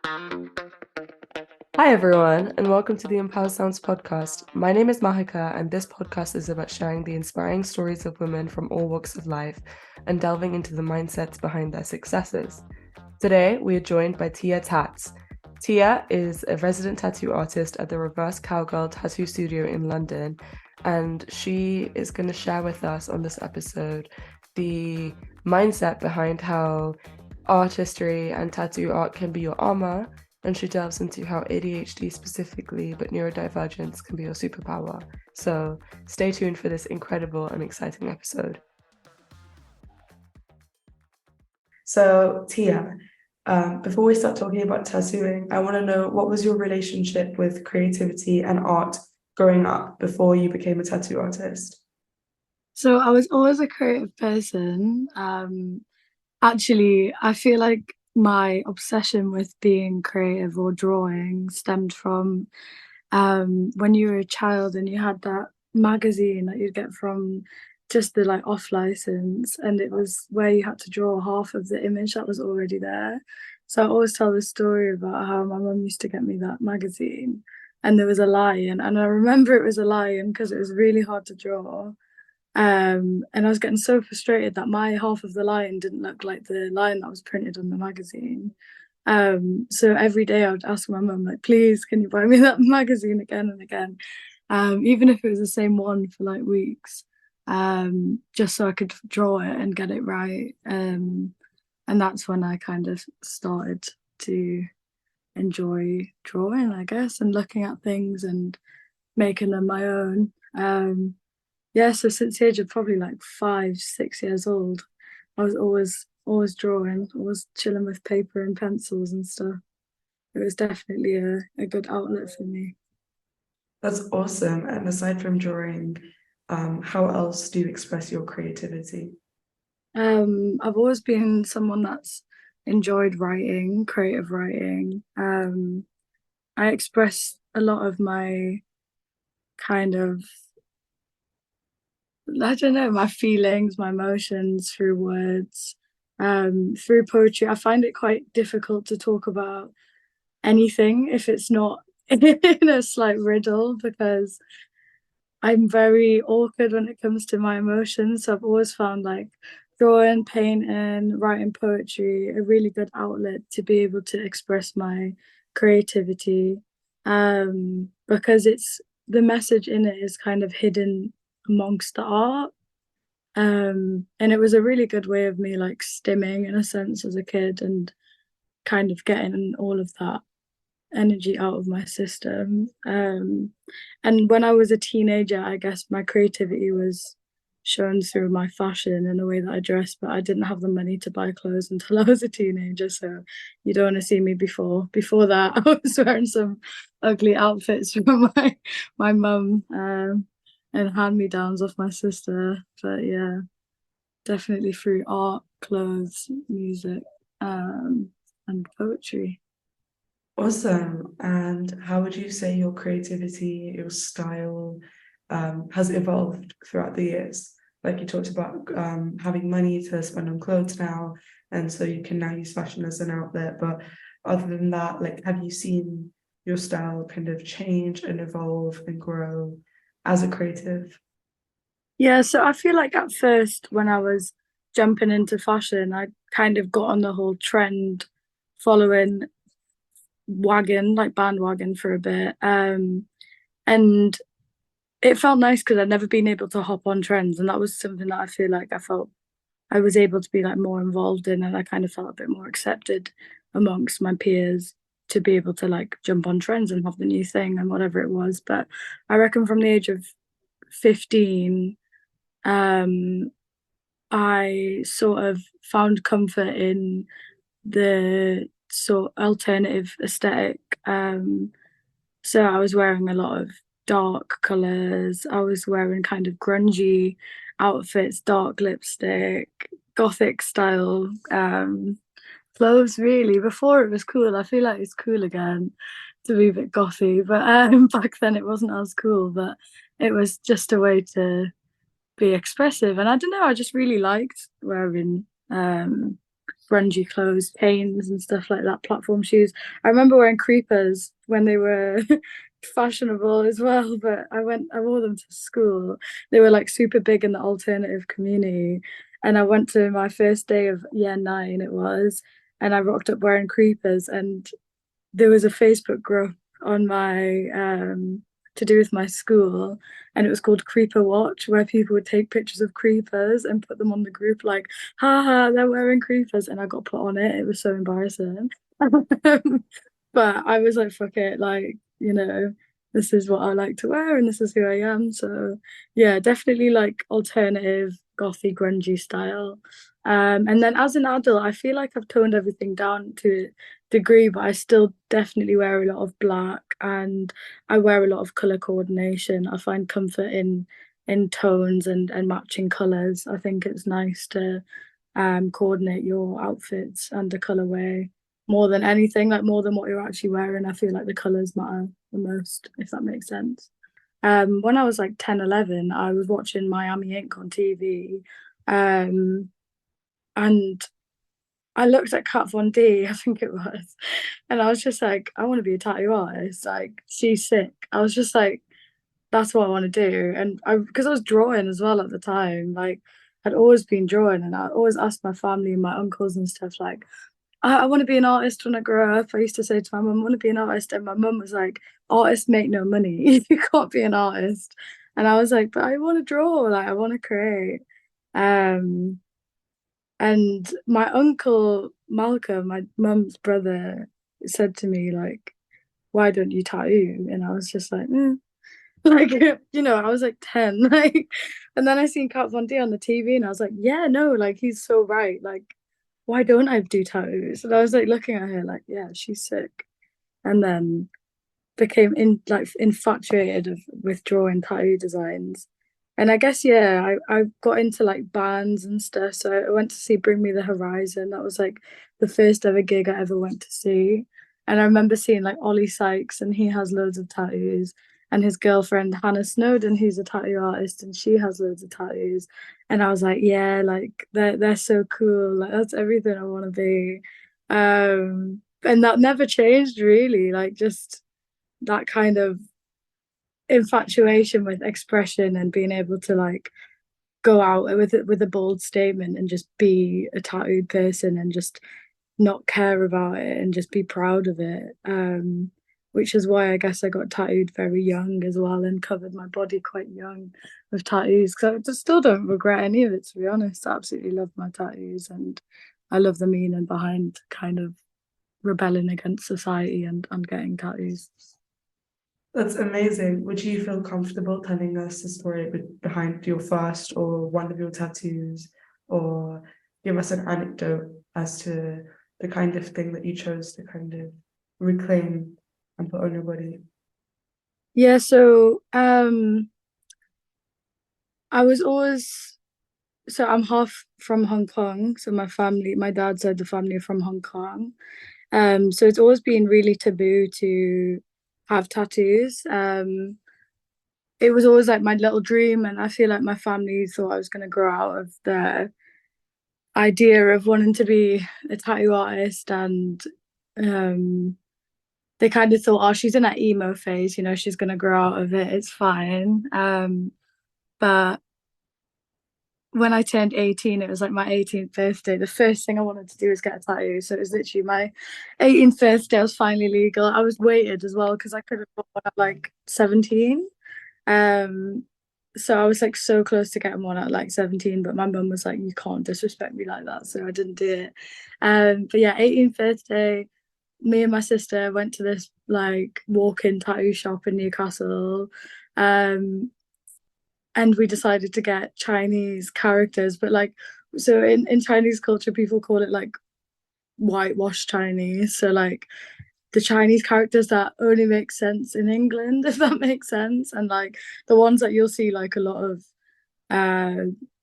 Hi, everyone, and welcome to the Empower Sounds podcast. My name is Mahika, and this podcast is about sharing the inspiring stories of women from all walks of life and delving into the mindsets behind their successes. Today, we are joined by Tia Tatts. Tia is a resident tattoo artist at the Reverse Cowgirl Tattoo Studio in London, and she is going to share with us on this episode the mindset behind how artistry and tattoo art can be your armor, and she delves into how ADHD specifically, but neurodivergence can be your superpower. So stay tuned for this incredible and exciting episode. So, Tia, before we start talking about tattooing, I want to know, what was your relationship with creativity and art growing up before you became a tattoo artist? So I was always a creative person. Actually, I feel like my obsession with being creative or drawing stemmed from when you were a child and you had that magazine that you'd get from just the like off license, and it was where you had to draw half of the image that was already there. So I always tell the story about how my mum used to get me that magazine, and there was a lion, and I remember it was a lion because it was really hard to draw. And I was getting so frustrated that my half of the lion didn't look like the lion that was printed on the magazine. So every day I would ask my mum, like, please, can you buy me that magazine again and again? Even if it was the same one for like weeks, just so I could draw it and get it right. And that's when I kind of started to enjoy drawing, I guess, and looking at things and making them my own. Yeah, so since the age of probably like 5, 6 years old, I was always drawing, always chilling with paper and pencils and stuff. It was definitely a good outlet for me. That's awesome. And aside from drawing, how else do you express your creativity? I've always been someone that's enjoyed writing, creative writing. I express a lot of my kind of, I don't know, my feelings, my emotions through words, through poetry. I find it quite difficult to talk about anything if it's not in a slight riddle, because I'm very awkward when it comes to my emotions. So I've always found like drawing, painting, writing poetry a really good outlet to be able to express my creativity. Because it's the message in it is kind of hidden amongst the art. And it was a really good way of me like stimming in a sense as a kid and kind of getting all of that energy out of my system. And when I was a teenager, I guess my creativity was shown through my fashion and the way that I dressed, but I didn't have the money to buy clothes until I was a teenager. So you don't want to see me before. Before that, I was wearing some ugly outfits from my mum and hand-me-downs off my sister. But yeah, definitely through art, clothes, music, and poetry. Awesome. And how would you say your creativity, your style, has evolved throughout the years? Like you talked about having money to spend on clothes now, and so you can now use fashion as an outlet. But other than that, like, have you seen your style kind of change and evolve and grow as a creative? Yeah, so I feel like at first when I was jumping into fashion, I kind of got on the whole trend following wagon, like bandwagon for a bit. And it felt nice because I'd never been able to hop on trends, and that was something that I feel like I felt I was able to be like more involved in, and I kind of felt a bit more accepted amongst my peers to be able to like jump on trends and have the new thing and whatever it was. But I reckon from the age of 15, um, I sort of found comfort in the sort alternative aesthetic. So I was wearing a lot of dark colors. I was wearing kind of grungy outfits, dark lipstick, gothic style clothes really. Before it was cool. I feel like it's cool again to be a bit gothy, but back then it wasn't as cool, but it was just a way to be expressive. And I don't know, I just really liked wearing grungy clothes, Hanes and stuff like that, platform shoes. I remember wearing creepers when they were fashionable as well, but I wore them to school. They were like super big in the alternative community. And I went to my first day of year nine, it was, and I rocked up wearing creepers. And there was a Facebook group on my to do with my school, and it was called Creeper Watch, where people would take pictures of creepers and put them on the group, like, haha, they're wearing creepers, and I got put on it. It was so embarrassing. But I was like, fuck it, like, this is what I like to wear and this is who I am. So yeah, definitely like alternative, gothy, grungy style. And then as an adult, I feel like I've toned everything down to a degree, but I still definitely wear a lot of black, and I wear a lot of color coordination. I find comfort in tones and matching colors. I think it's nice to coordinate your outfits and the colorway more than anything, like more than what you're actually wearing. I feel like the colors matter the most, if that makes sense. When I was like 10, 11, I was watching Miami Ink on TV. And I looked at Kat Von D, I think it was, and I was just like, I want to be a tattoo artist. Like, she's sick. I was just like, that's what I want to do. And because I was drawing as well at the time, like, I'd always been drawing, and I always asked my family and my uncles and stuff, like, I want to be an artist when I grow up. I used to say to my mum, I want to be an artist. And my mum was like, artists make no money. You can't be an artist. And I was like, but I want to draw, like, I want to create. Um, and my uncle Malcolm, my mum's brother, said to me, like, why don't you tattoo? And I was just like, like, I was like 10, like, and then I seen Kat Von D on the TV, and I was like, yeah, no, like, he's so right. Like, why don't I do tattoos? And I was like looking at her like, yeah, she's sick. And then became infatuated with drawing tattoo designs. And I guess yeah, I got into like bands and stuff. So I went to see Bring Me the Horizon. That was like the first ever gig I ever went to see. And I remember seeing like Ollie Sykes, and he has loads of tattoos. And his girlfriend Hannah Snowden, who's a tattoo artist, and she has loads of tattoos. And I was like, yeah, like they're so cool. Like, that's everything I want to be. And that never changed really. Like, just that kind of infatuation with expression and being able to like go out with a bold statement and just be a tattooed person and just not care about it and just be proud of it. Which is why I guess I got tattooed very young as well, and covered my body quite young with tattoos, because I just still don't regret any of it, to be honest. I absolutely love my tattoos, and I love the meaning behind kind of rebelling against society and getting tattoos. That's amazing. Would you feel comfortable telling us the story behind your first or one of your tattoos, or give us an anecdote as to the kind of thing that you chose to kind of reclaim and put on your body? Yeah, so I was always so I'm half from Hong Kong. So my dad's side of the family are from Hong Kong. So it's always been really taboo to have tattoos. It was always like my little dream, and I feel like my family thought I was going to grow out of the idea of wanting to be a tattoo artist, and um, they kind of thought, oh, she's in that emo phase, she's going to grow out of it. It's fine. But when I turned 18, it was like my 18th birthday. The first thing I wanted to do was get a tattoo. So it was literally my 18th birthday. I was finally legal. I was weighted as well because I could have got one at like 17. Um, so I was like so close to getting one at like 17, but my mum was like, you can't disrespect me like that. So I didn't do it. But yeah, 18th birthday, me and my sister went to this like walk-in tattoo shop in Newcastle. Um, and we decided to get Chinese characters, but like, so in Chinese culture, people call it like whitewash Chinese. So like the Chinese characters that only make sense in England, if that makes sense. And like the ones that you'll see like uh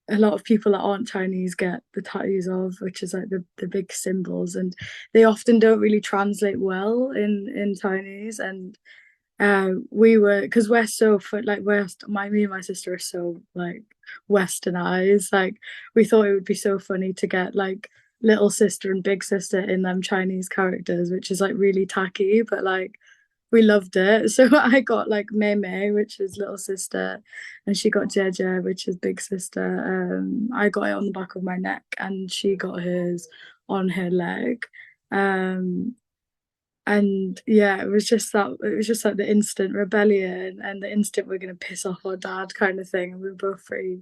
a lot of people that aren't Chinese get the tattoos of, which is like the big symbols, and they often don't really translate well in Chinese. And we were, because we're so like me and my sister are so like westernized, like we thought it would be so funny to get like little sister and big sister in them Chinese characters, which is like really tacky, but like we loved it. So I got like Mei Mei, which is little sister, and she got Jeje, which is big sister. I got it on the back of my neck, and she got hers on her leg. Um, and yeah, it was just like the instant rebellion and the instant we're gonna piss off our dad kind of thing. And we were both pretty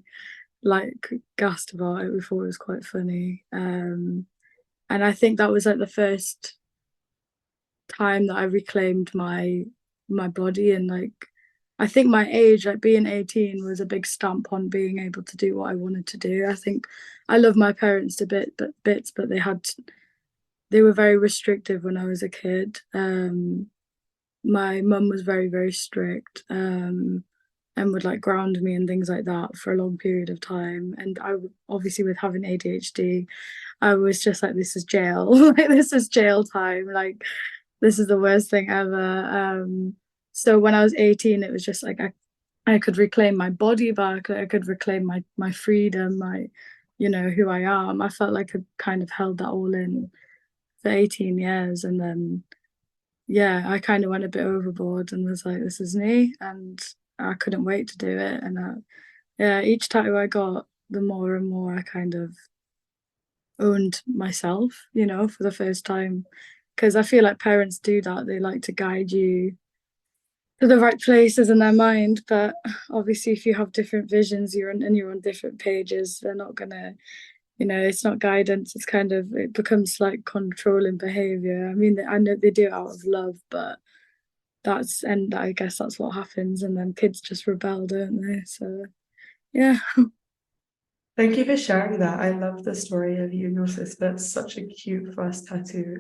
like gassed about it. We thought it was quite funny. And I think that was like the first time that I reclaimed my body, and like I think my age, like being 18, was a big stamp on being able to do what I wanted to do. I think I love my parents to bits, but they were very restrictive when I was a kid. My mum was very, very strict, and would like ground me and things like that for a long period of time. And obviously with having ADHD, I was just like, this is jail. Like this is jail time. Like this is the worst thing ever. So when I was 18, it was just like I could reclaim my body back. I could reclaim my freedom, my, who I am. I felt like I kind of held that all in for 18 years. And then yeah, I kind of went a bit overboard and was like, this is me. And I couldn't wait to do it. And yeah, each tattoo I got, the more and more I kind of owned myself, for the first time. Because I feel like parents do that. They like to guide you to the right places in their mind. But obviously, if you have different visions, you're on different pages, they're not gonna, it's not guidance. It's kind of, it becomes like controlling behavior. I mean, I know they do it out of love, but and I guess that's what happens. And then kids just rebel, don't they? So yeah. Thank you for sharing that. I love the story of you and your sister. It's such a cute first tattoo.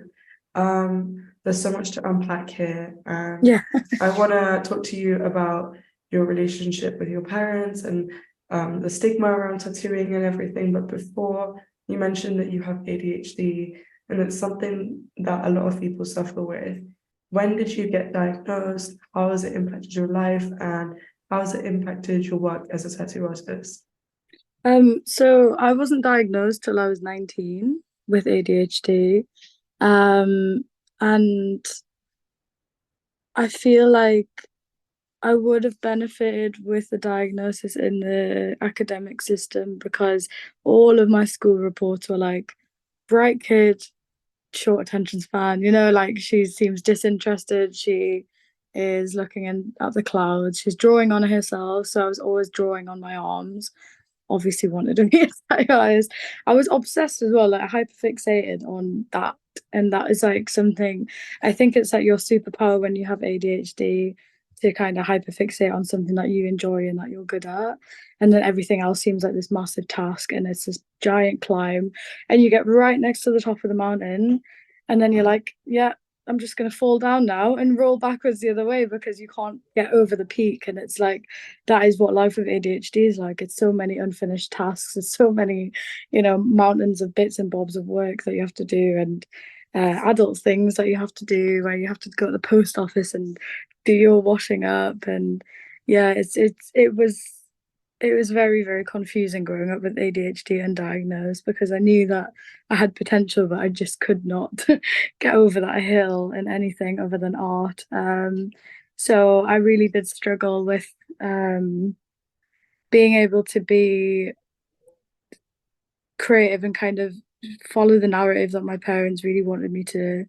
There's so much to unpack here, and Yeah. I want to talk to you about your relationship with your parents and the stigma around tattooing and everything. But before, you mentioned that you have ADHD, and it's something that a lot of people suffer with. When did you get diagnosed? How has it impacted your life, and how has it impacted your work as a tattoo artist? So I wasn't diagnosed till I was 19 with ADHD. Um, and I feel like I would have benefited with the diagnosis in the academic system because all of my school reports were like, bright kid, short attention span, like she seems disinterested. She is looking at the clouds. She's drawing on herself. So I was always drawing on my arms. Obviously wanted to be a stylist. I was obsessed as well, like hyperfixated on that. And that is like something, I think it's like your superpower when you have ADHD, to kind of hyperfixate on something that you enjoy and that you're good at. And then everything else seems like this massive task, and it's this giant climb. And you get right next to the top of the mountain, and then you're like, yeah, I'm just going to fall down now and roll backwards the other way because you can't get over the peak. And it's like, that is what life with ADHD is like. It's so many unfinished tasks. It's so many, mountains of bits and bobs of work that you have to do, and adult things that you have to do, where you have to go to the post office and do your washing up. And yeah, it was very, very confusing growing up with ADHD undiagnosed, because I knew that I had potential, but I just could not get over that hill in anything other than art. So I really did struggle with being able to be creative and kind of follow the narrative that my parents really wanted me to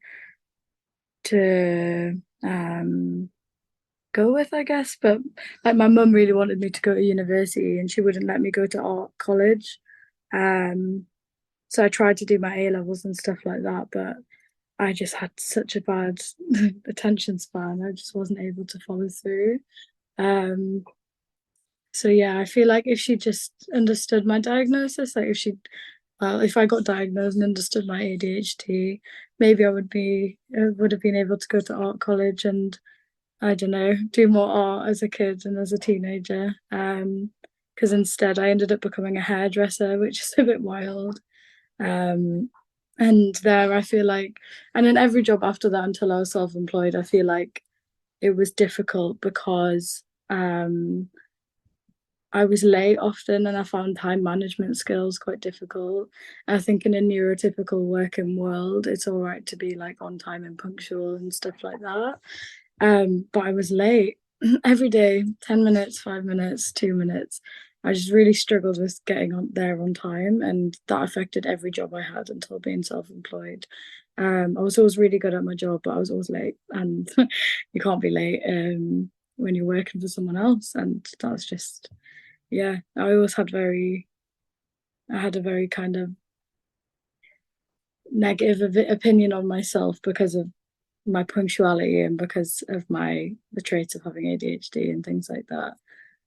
go with, I guess. But like my mum really wanted me to go to university, and she wouldn't let me go to art college. So I tried to do my A levels and stuff like that, but I just had such a bad attention span. I just wasn't able to follow through. Um, so yeah, I feel like if she just understood my diagnosis, like if I got diagnosed and understood my ADHD, maybe would have been able to go to art college and I don't know, do more art as a kid and as a teenager. Because instead I ended up becoming a hairdresser, which is a bit wild. Um, and there I feel like, and in every job after that until I was self-employed, I feel like it was difficult because I was late often, and I found time management skills quite difficult. I think in a neurotypical working world, it's all right to be like on time and punctual and stuff like that. But I was late every day, 10 minutes, 5 minutes, 2 minutes. I just really struggled with getting on there on time, and that affected every job I had until being self-employed. I was always really good at my job, but I was always late, and you can't be late when you're working for someone else, and that's just yeah. I had a very kind of negative opinion on myself because of my punctuality and because of the traits of having ADHD and things like that.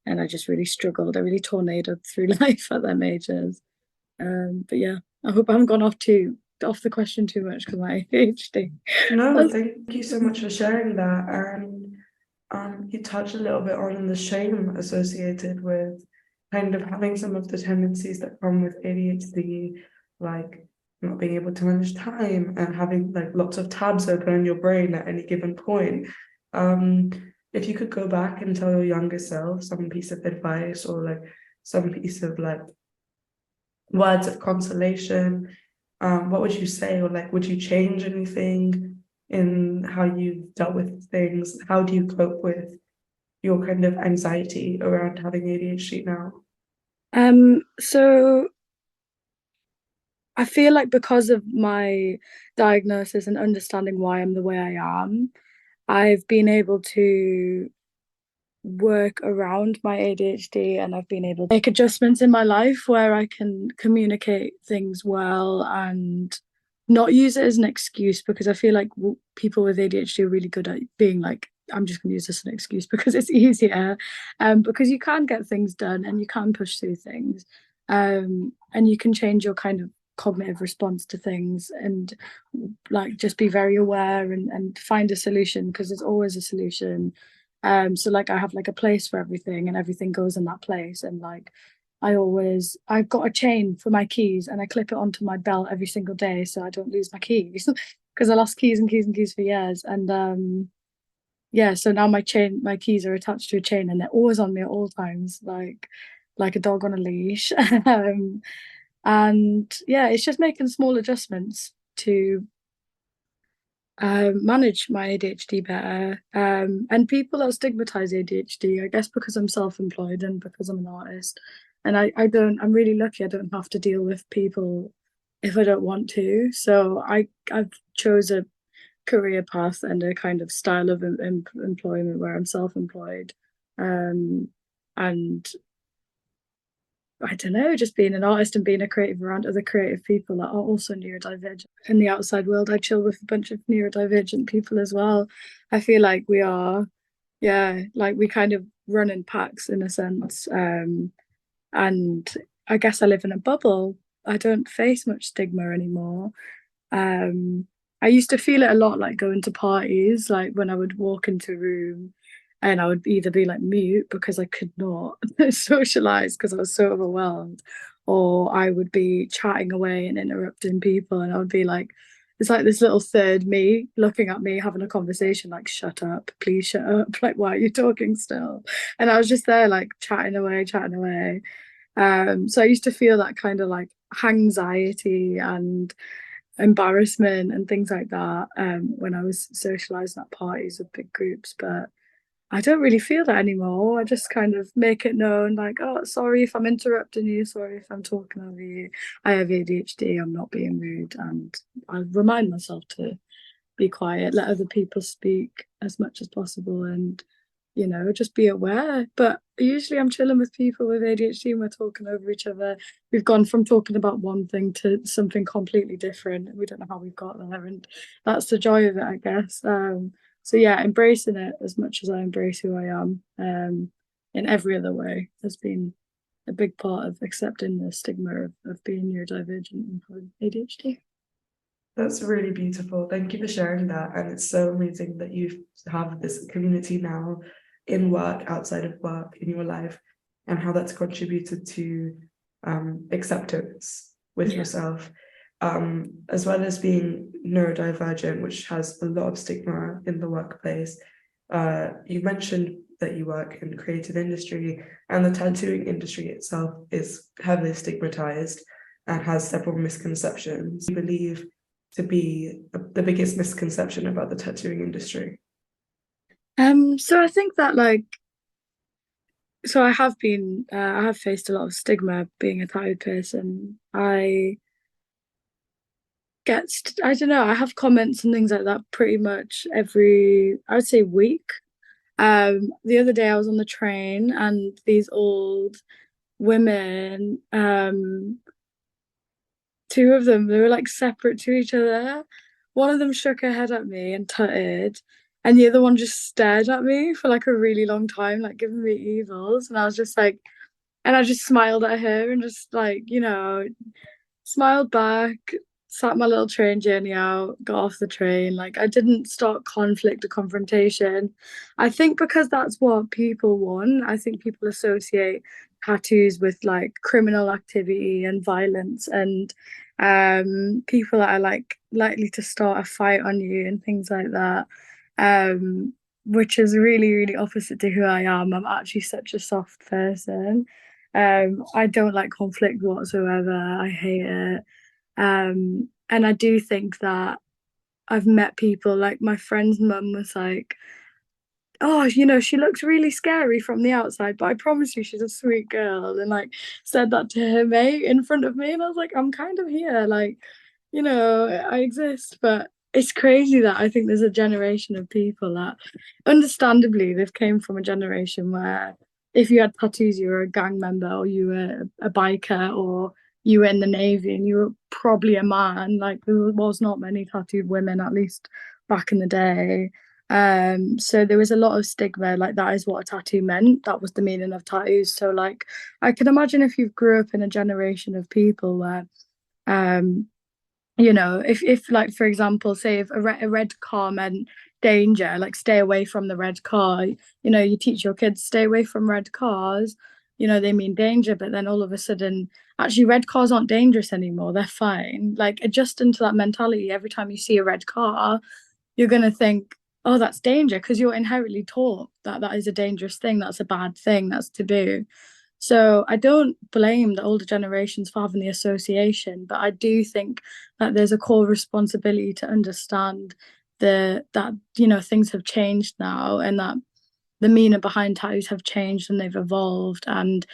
And I just really struggled. I really tornadoed through life at them ages. But yeah, I hope I haven't gone off the question too much because my ADHD. No, thank you so much for sharing that. And you touched a little bit on the shame associated with kind of having some of the tendencies that come with ADHD, like not being able to manage time and having like lots of tabs open in your brain at any given point. Um, if you could go back and tell your younger self some piece of advice or like some piece of like words of consolation, what would you say? Or like, would you change anything in how you've dealt with things? How do you cope with your kind of anxiety around having ADHD now? So I feel like because of my diagnosis and understanding why I'm the way I am, I've been able to work around my ADHD, and I've been able to make adjustments in my life where I can communicate things well and not use it as an excuse, because I feel like people with ADHD are really good at being like, I'm just going to use this as an excuse because it's easier, because you can get things done and you can push through things, and you can change your kind of cognitive response to things, and like just be very aware and find a solution, because there's always a solution. So like I have like a place for everything, and everything goes in that place. And like I've got a chain for my keys, and I clip it onto my belt every single day so I don't lose my keys because I lost keys and keys and keys for years. And yeah, so now my keys are attached to a chain, and they're always on me at all times, like a dog on a leash. And yeah, it's just making small adjustments to manage my ADHD better. And people that stigmatize ADHD, I guess because I'm self-employed and because I'm an artist, and I'm really lucky I don't have to deal with people if I don't want to. So I've chose a career path and a kind of style of employment where I'm self-employed. And I don't know, just being an artist and being a creative around other creative people that are also neurodivergent. In the outside world, I chill with a bunch of neurodivergent people as well. I feel like we are, yeah, like we kind of run in packs in a sense. And I guess I live in a bubble. I don't face much stigma anymore. Um, I used to feel it a lot, like going to parties, like when I would walk into a room and I would either be like mute because I could not socialize because I was so overwhelmed, or I would be chatting away and interrupting people, and I would be like, it's like this little third me looking at me having a conversation, like, shut up, please shut up, like, why are you talking still? And I was just there, like, chatting away, chatting away. So I used to feel that kind of like anxiety and embarrassment and things like that, when I was socializing at parties with big groups. But I don't really feel that anymore. I just kind of make it known, like, oh, sorry if I'm interrupting you, sorry if I'm talking over you. I have ADHD, I'm not being rude. And I remind myself to be quiet, let other people speak as much as possible, and just be aware. But usually I'm chilling with people with ADHD and we're talking over each other. We've gone from talking about one thing to something completely different. We don't know how we've got there. And that's the joy of it, I guess. So yeah, embracing it as much as I embrace who I am, in every other way, has been a big part of accepting the stigma of being neurodivergent and having ADHD. That's really beautiful. Thank you for sharing that. And it's so amazing that you have this community now in work, outside of work, in your life, and how that's contributed to acceptance with Yeah. yourself, as well as being neurodivergent, which has a lot of stigma in the workplace. You mentioned that you work in the creative industry, and the tattooing industry itself is heavily stigmatized and has several misconceptions. You believe to be the biggest misconception about the tattooing industry? So I think that I have faced a lot of stigma being a tattooed person. I don't know, I have comments and things like that pretty much I would say week. The other day I was on the train and these old women, two of them, they were like separate to each other. One of them shook her head at me and tutted, and the other one just stared at me for like a really long time, like giving me evils. And I was just like, and I just smiled at her and just like, smiled back, sat my little train journey out, got off the train. Like I didn't start conflict or confrontation. I think because that's what people want. I think people associate tattoos with like criminal activity and violence and people that are like likely to start a fight on you and things like that. Which is really, really opposite to who I am. I'm actually such a soft person. I don't like conflict whatsoever. I hate it. And I do think that I've met people like my friend's mum was like, oh, she looks really scary from the outside, but I promise you she's a sweet girl. And like said that to her mate in front of me. And I was like, I'm kind of here. Like, I exist. But it's crazy that I think there's a generation of people that understandably they've came from a generation where if you had tattoos, you were a gang member or you were a biker or you were in the Navy and you were probably a man. Like there was not many tattooed women, at least back in the day. So there was a lot of stigma, like that is what a tattoo meant. That was the meaning of tattoos. So like I can imagine if you grew up in a generation of people where um if like for example, say if a red car meant danger, like stay away from the red car, you teach your kids stay away from red cars, they mean danger, but then all of a sudden actually red cars aren't dangerous anymore, they're fine. Like adjust into that mentality every time you see a red car you're going to think, oh, that's danger because you're inherently taught that that is a dangerous thing, that's a bad thing, that's taboo. So I don't blame the older generations for having the association, but I do think that there's a core responsibility to understand that things have changed now and that the meaning behind tattoos have changed and they've evolved and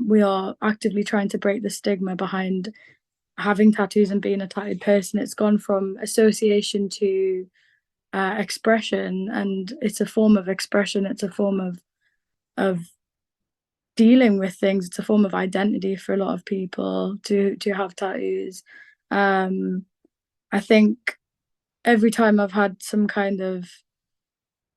we are actively trying to break the stigma behind having tattoos and being a tattooed person. It's gone from association to expression, and it's a form of expression. It's a form of dealing with things. It's a form of identity for a lot of people to have tattoos. I think every time I've had some kind of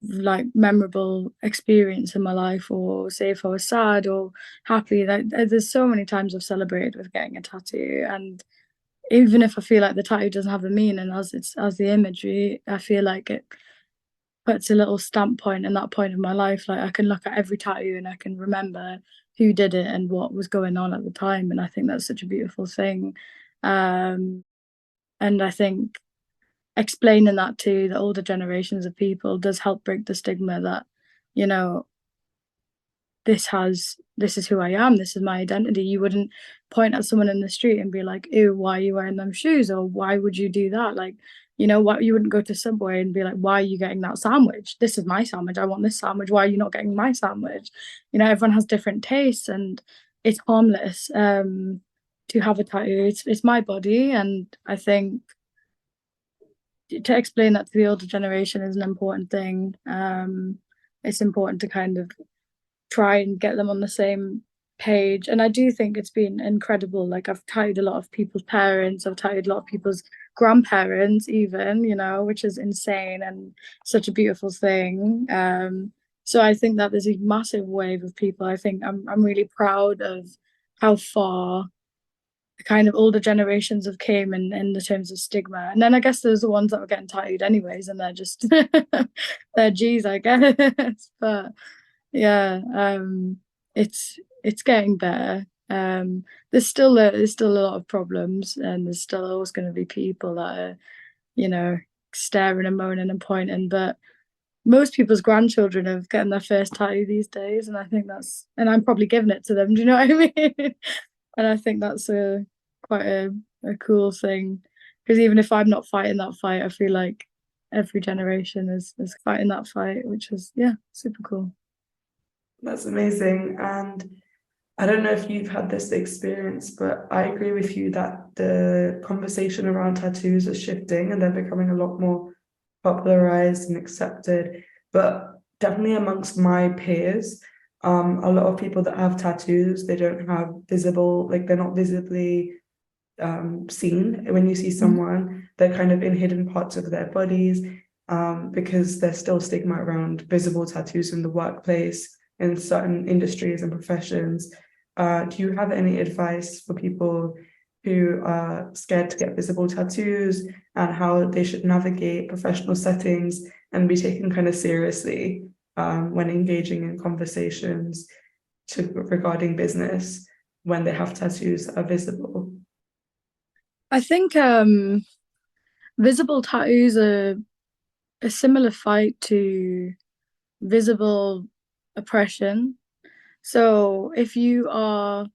like memorable experience in my life, or say if I was sad or happy, like there's so many times I've celebrated with getting a tattoo, and even if I feel like the tattoo doesn't have a meaning as the imagery, I feel like it puts a little stamp point in that point of my life. Like I can look at every tattoo and I can remember who did it and what was going on at the time. And I think that's such a beautiful thing. And I think explaining that to the older generations of people does help break the stigma that, you know, this is who I am, this is my identity. You wouldn't point at someone in the street and be like, ew, why are you wearing them shoes? Or why would you do that? Like, what you wouldn't go to Subway and be like, why are you getting that sandwich? This is my sandwich. I want this sandwich. Why are you not getting my sandwich? Everyone has different tastes and it's harmless to have a tattoo. It's my body. And I think to explain that to the older generation is an important thing. It's important to kind of try and get them on the same page. And I do think it's been incredible. Like I've tattooed a lot of people's parents, I've tattooed a lot of people's grandparents, even, which is insane and such a beautiful thing. So I think that there's a massive wave of people. I think I'm really proud of how far the kind of older generations have came in the terms of stigma. And then I guess there's the ones that were getting tattooed anyways, and they're just they're G's, I guess. But yeah, it's getting better. There's still a lot of problems, and there's still always going to be people that are, staring and moaning and pointing. But most people's grandchildren are getting their first tattoo these days, and and I'm probably giving it to them. Do you know what I mean? And I think that's a quite a cool thing, because even if I'm not fighting that fight, I feel like every generation is fighting that fight, which is, yeah, super cool. That's amazing. And I don't know if you've had this experience, but I agree with you that the conversation around tattoos is shifting and they're becoming a lot more popularized and accepted. But definitely amongst my peers, a lot of people that have tattoos, they don't have visible, like they're not visibly seen. When you see someone, they're kind of in hidden parts of their bodies, because there's still stigma around visible tattoos in the workplace, in certain industries and professions. Do you have any advice for people who are scared to get visible tattoos and how they should navigate professional settings and be taken kind of seriously when engaging in conversations regarding business when they have tattoos that are visible? I think visible tattoos are a similar fight to visible oppression. So if you are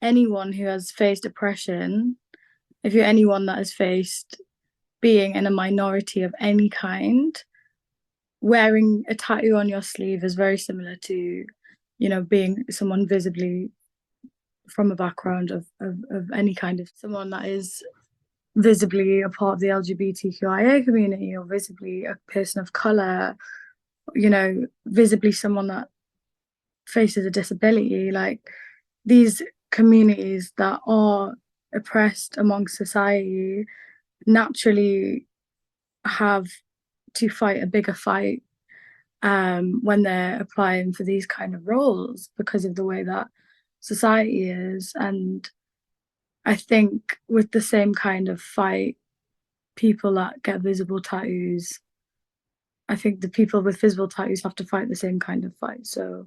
anyone who has faced oppression, if you're anyone that has faced being in a minority of any kind, wearing a tattoo on your sleeve is very similar to, being someone visibly from a background of any kind, of someone that is visibly a part of the LGBTQIA community, or visibly a person of color, visibly someone that faces a disability. Like, these communities that are oppressed amongst society naturally have to fight a bigger fight when they're applying for these kind of roles, because of the way that society is. And I think with the same kind of fight, people that get visible tattoos, I think the people with visible tattoos have to fight the same kind of fight. So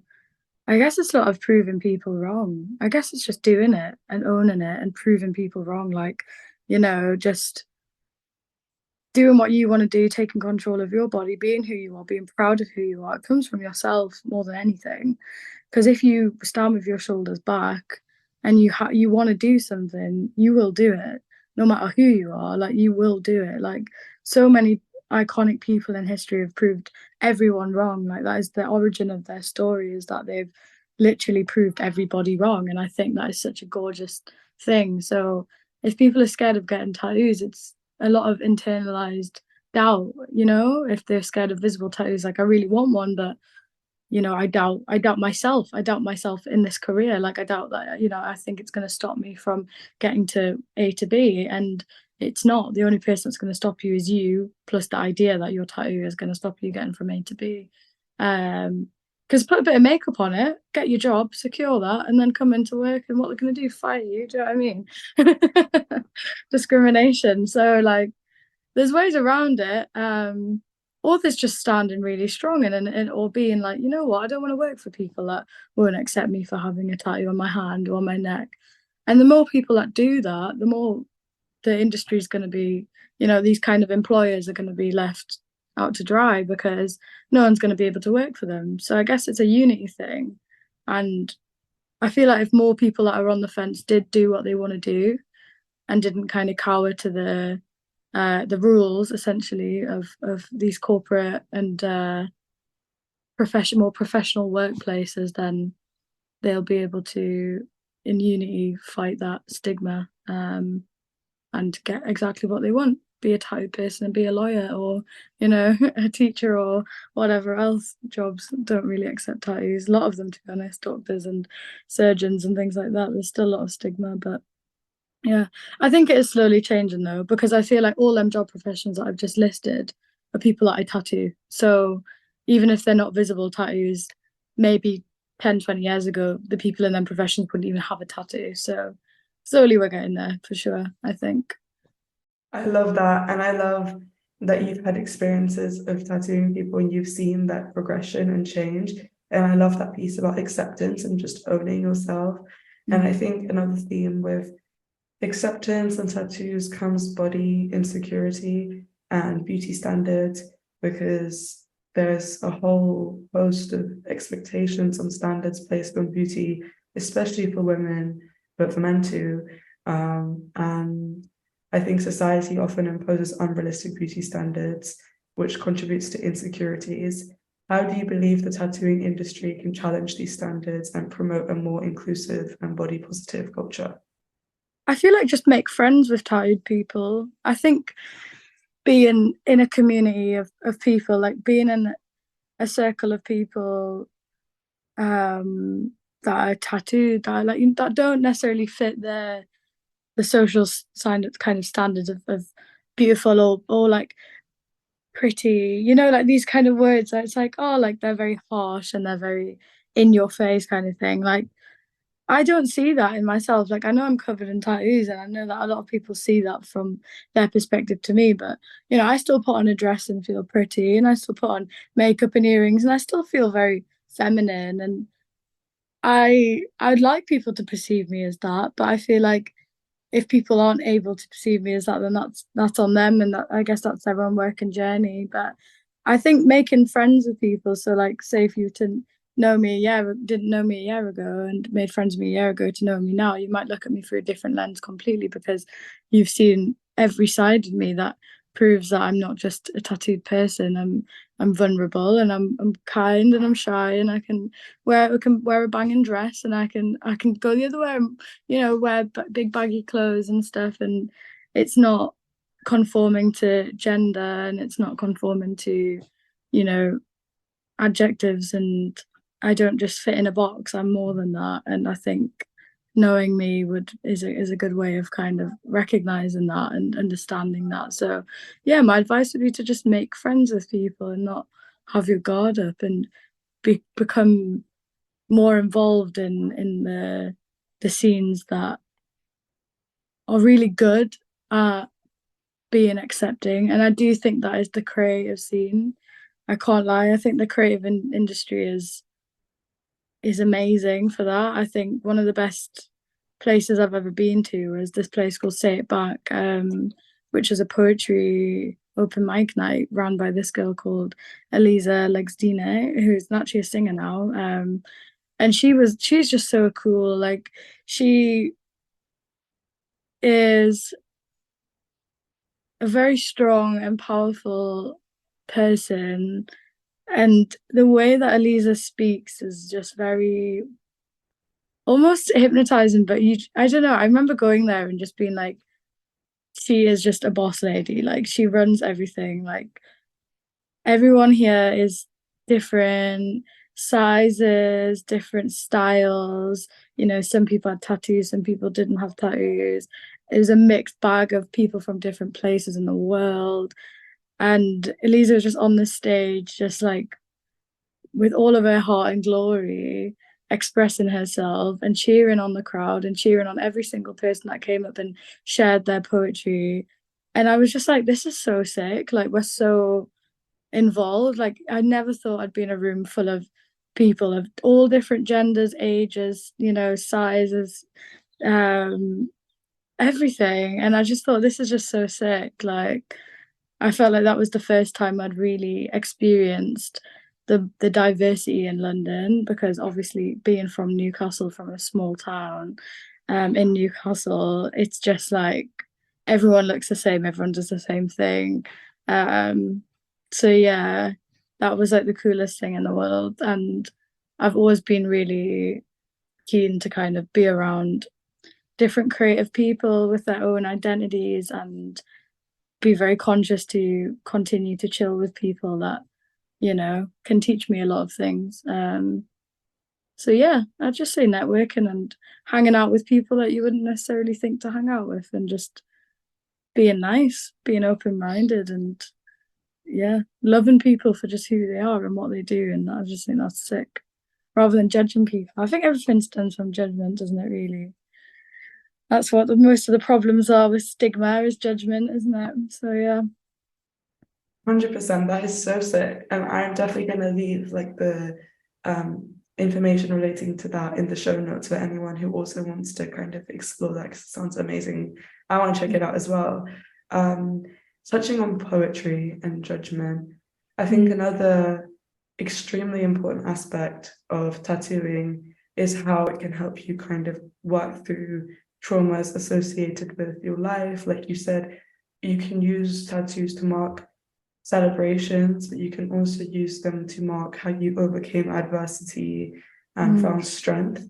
I guess it's not of proving people wrong. I guess it's just doing it and owning it and proving people wrong. Like, just doing what you want to do, taking control of your body, being who you are, being proud of who you are. It comes from yourself more than anything. Because if you stand with your shoulders back and you want to do something, you will do it, no matter who you are. Like, you will do it. Like, so many iconic people in history have proved everyone wrong. Like, that is the origin of their story, is that they've literally proved everybody wrong. And I think that is such a gorgeous thing. So if people are scared of getting tattoos, it's a lot of internalized doubt. If they're scared of visible tattoos, like, I really want one, but I doubt myself. I doubt myself in this career. Like, I doubt that, I think it's going to stop me from getting to A to B. And it's not. The only person that's going to stop you is you, plus the idea that your tattoo is going to stop you getting from A to B. Because put a bit of makeup on it, get your job, secure that, and then come into work, and what they're going to do, fire you. Do you know what I mean? Discrimination. So, like, there's ways around it. Or there's just standing really strong and or being like, you know what, I don't want to work for people that won't accept me for having a tattoo on my hand or on my neck. And the more people that do that, the more the industry is going to be, these kind of employers are going to be left out to dry, because no one's going to be able to work for them. So I guess it's a unity thing. And I feel like if more people that are on the fence did do what they want to do and didn't kind of cower to the rules, essentially, of these corporate and more professional workplaces, then they'll be able to, in unity, fight that stigma, and get exactly what they want. Be a tattoo person and be a lawyer, or a teacher, or whatever else. Jobs don't really accept tattoos. A lot of them, to be honest, doctors and surgeons and things like that. There's still a lot of stigma, but yeah, I think it is slowly changing though, because I feel like all them job professions that I've just listed are people that I tattoo. So even if they're not visible tattoos, maybe 10, 20 years ago, the people in them professions wouldn't even have a tattoo. So slowly we're getting there for sure, I think. I love that. And I love that you've had experiences of tattooing people and you've seen that progression and change. And I love that piece about acceptance and just owning yourself. And I think another theme with acceptance and tattoos comes body insecurity and beauty standards, because there's a whole host of expectations and standards placed on beauty, especially for women, but for men too. And I think society often imposes unrealistic beauty standards, which contributes to insecurities. How do you believe the tattooing industry can challenge these standards and promote a more inclusive and body positive culture? I feel like just make friends with tattooed people. I think being in a community of people, like being in a circle of people that are tattooed, that are like that don't necessarily fit the social sign kind of standards of beautiful or like pretty, like these kind of words that it's like, oh, like they're very harsh and they're very in your face kind of thing. Like I don't see that in myself. Like I know I'm covered in tattoos and I know that a lot of people see that from their perspective to me, but I still put on a dress and feel pretty and I still put on makeup and earrings and I still feel very feminine and I'd like people to perceive me as that, but I feel like if people aren't able to perceive me as that, then that's on them, and that I guess that's their own work and journey. But I think making friends with people, so like say if you didn't know me a year ago and made friends with me a year ago to know me now, you might look at me through a different lens completely because you've seen every side of me that proves that I'm not just a tattooed person. I'm vulnerable and I'm kind and I'm shy and I can wear a banging dress and I can go the other way and wear big baggy clothes and stuff, and it's not conforming to gender and it's not conforming to you know adjectives, and I don't just fit in a box. I'm more than that, and I think knowing me is a good way of kind of recognizing that and understanding that. So yeah, my advice would be to just make friends with people and not have your guard up and become more involved in the scenes that are really good at being accepting. And I do think that is the creative scene. I can't lie. I think the creative industry is amazing for that. I think one of the best places I've ever been to was this place called Say It Back, which is a poetry open mic night run by this girl called Eliza Legsdine, who's actually a singer now. And she's just so cool. Like she is a very strong and powerful person. And the way that Eliza speaks is just very almost hypnotizing. But I don't know. I remember going there and just being like, she is just a boss lady. Like she runs everything. Like everyone here is different sizes, different styles. Some people had tattoos, some people didn't have tattoos. It was a mixed bag of people from different places in the world. And Eliza was just on the stage, just like with all of her heart and glory, expressing herself and cheering on the crowd and cheering on every single person that came up and shared their poetry. And I was just like, this is so sick. Like, we're so involved. Like, I never thought I'd be in a room full of people of all different genders, ages, sizes, um, everything. And I just thought, this is just so sick. Like, I felt like that was the first time I'd really experienced the diversity in London, because obviously being from Newcastle, from a small town, in Newcastle, it's just like everyone looks the same, everyone does the same thing. Um, so yeah, that was like the coolest thing in the world. And I've always been really keen to kind of be around different creative people with their own identities and be very conscious to continue to chill with people that, can teach me a lot of things. So yeah, I'd just say networking and hanging out with people that you wouldn't necessarily think to hang out with, and just being nice, being open-minded, and yeah, loving people for just who they are and what they do. And I just think that's sick. Rather than judging people. I think everything stems from judgment, doesn't it, really? That's what most of the problems are with stigma, is judgment, isn't it? So yeah. 100%. That is so sick. And I'm definitely going to leave like the information relating to that in the show notes for anyone who also wants to kind of explore that, 'cause it sounds amazing. I want to check it out as well. Touching on poetry and judgment, I think another extremely important aspect of tattooing is how it can help you kind of work through traumas associated with your life. Like you said, you can use tattoos to mark celebrations, but you can also use them to mark how you overcame adversity and found strength.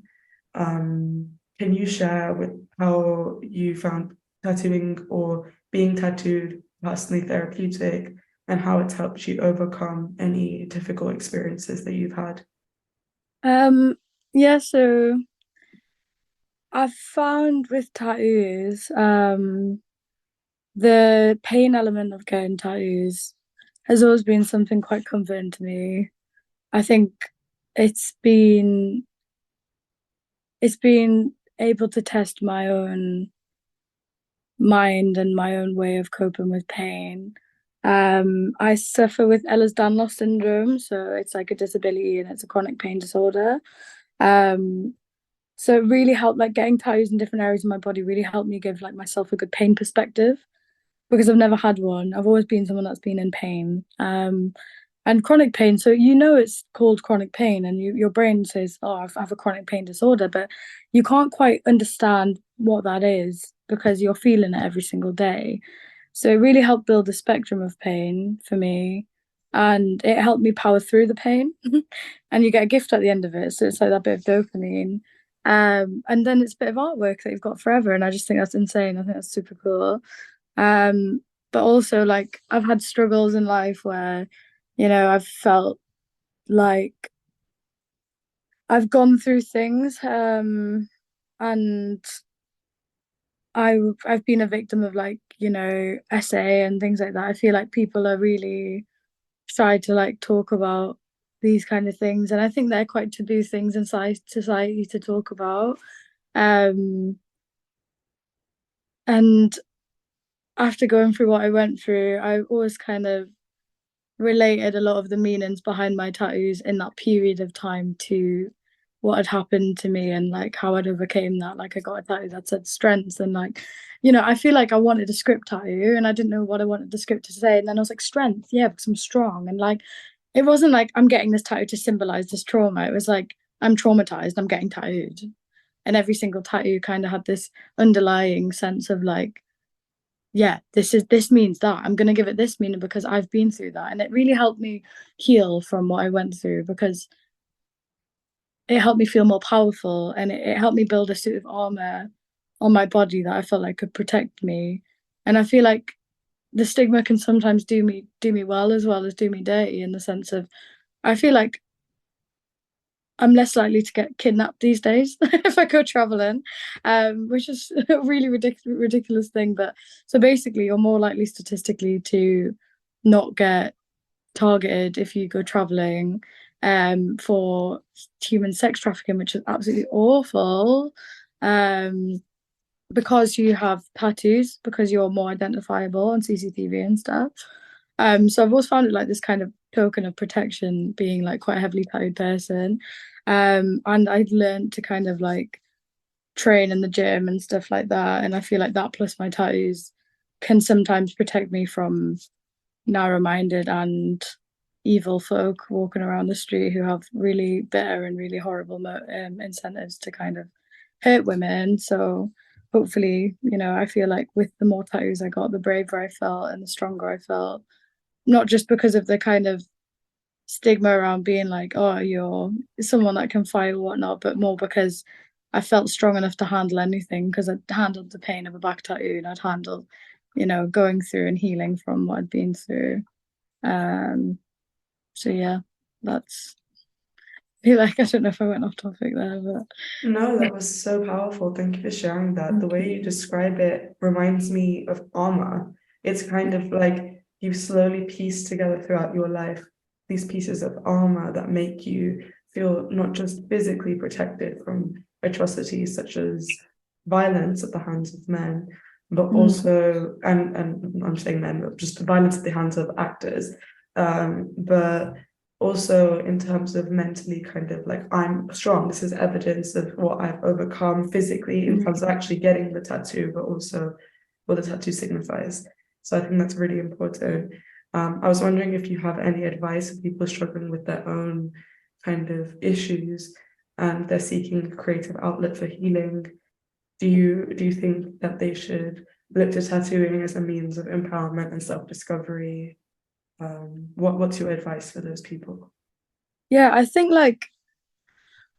Can you share with how you found tattooing or being tattooed personally therapeutic and how it's helped you overcome any difficult experiences that you've had? Yeah, so I've found with tattoos, the pain element of getting tattoos has always been something quite comforting to me. I think it's been it's been able to test my own mind and my own way of coping with pain. I suffer with Ehlers-Danlos syndrome, so it's like a disability and it's a chronic pain disorder. Um, so it really helped, like getting tattoos in different areas of my body really helped me give like myself a good pain perspective because I've never had one. I've always been someone that's been in pain. And chronic pain. So you know it's called chronic pain, and your brain says, "Oh, I have a chronic pain disorder," but you can't quite understand what that is because you're feeling it every single day. So it really helped build a spectrum of pain for me, and it helped me power through the pain. And you get a gift at the end of it, so it's like that bit of dopamine. And then it's a bit of artwork that you've got forever, and I just think that's insane. I think that's super cool. Um, but also like I've had struggles in life where, I've felt like I've gone through things, and I've been a victim of like, SA and things like that. I feel like people are really trying to like talk about these kind of things, and I think they're quite taboo things in society to talk about. Um, and after going through what I went through, I always kind of related a lot of the meanings behind my tattoos in that period of time to what had happened to me and like how I'd overcame that. Like I got a tattoo that said strength and like, I feel like I wanted a script tattoo and I didn't know what I wanted the script to say. And then I was like, strength, yeah, because I'm strong. And like it wasn't like I'm getting this tattoo to symbolize this trauma. It was like I'm traumatized, I'm getting tattooed. And every single tattoo kind of had this underlying sense of like, yeah, this means that I'm gonna give it this meaning because I've been through that, and it really helped me heal from what I went through because it helped me feel more powerful and it helped me build a suit of armor on my body that I felt like could protect me. And I feel like the stigma can sometimes do me well as do me dirty in the sense of I feel like I'm less likely to get kidnapped these days if I go traveling, which is a really ridiculous thing. But so basically, you're more likely statistically to not get targeted if you go traveling for human sex trafficking, which is absolutely awful. Um, because you have tattoos, because you're more identifiable on CCTV and stuff. So I've always found it like this kind of token of protection, being like quite a heavily tattooed person. And I'd learned to kind of like train in the gym and stuff like that. And I feel like that plus my tattoos can sometimes protect me from narrow-minded and evil folk walking around the street who have really bitter and really horrible incentives to kind of hurt women. So hopefully, I feel like with the more tattoos I got, the braver I felt and the stronger I felt. Not just because of the kind of stigma around being like, oh, you're someone that can fight or whatnot, but more because I felt strong enough to handle anything because I'd handled the pain of a back tattoo and I'd handled, going through and healing from what I'd been through. Um, so yeah, that's I feel like I don't know if I went off topic there, but No, that was so powerful. Thank you for sharing that. The thank way you you. describe it reminds me of armor. It's kind of like you slowly piece together throughout your life these pieces of armor that make you feel not just physically protected from atrocities such as violence at the hands of men, but Mm, also, and I'm saying men, but just violence at the hands of actors, but also in terms of mentally kind of like I'm strong, this is evidence of what I've overcome physically in terms of mm, actually getting the tattoo, but also what the tattoo signifies. So I think that's really important. I was wondering if you have any advice for people struggling with their own kind of issues and they're seeking a creative outlet for healing. Do you think that they should look to tattooing as a means of empowerment and self-discovery? What's your advice for those people? Yeah, I think like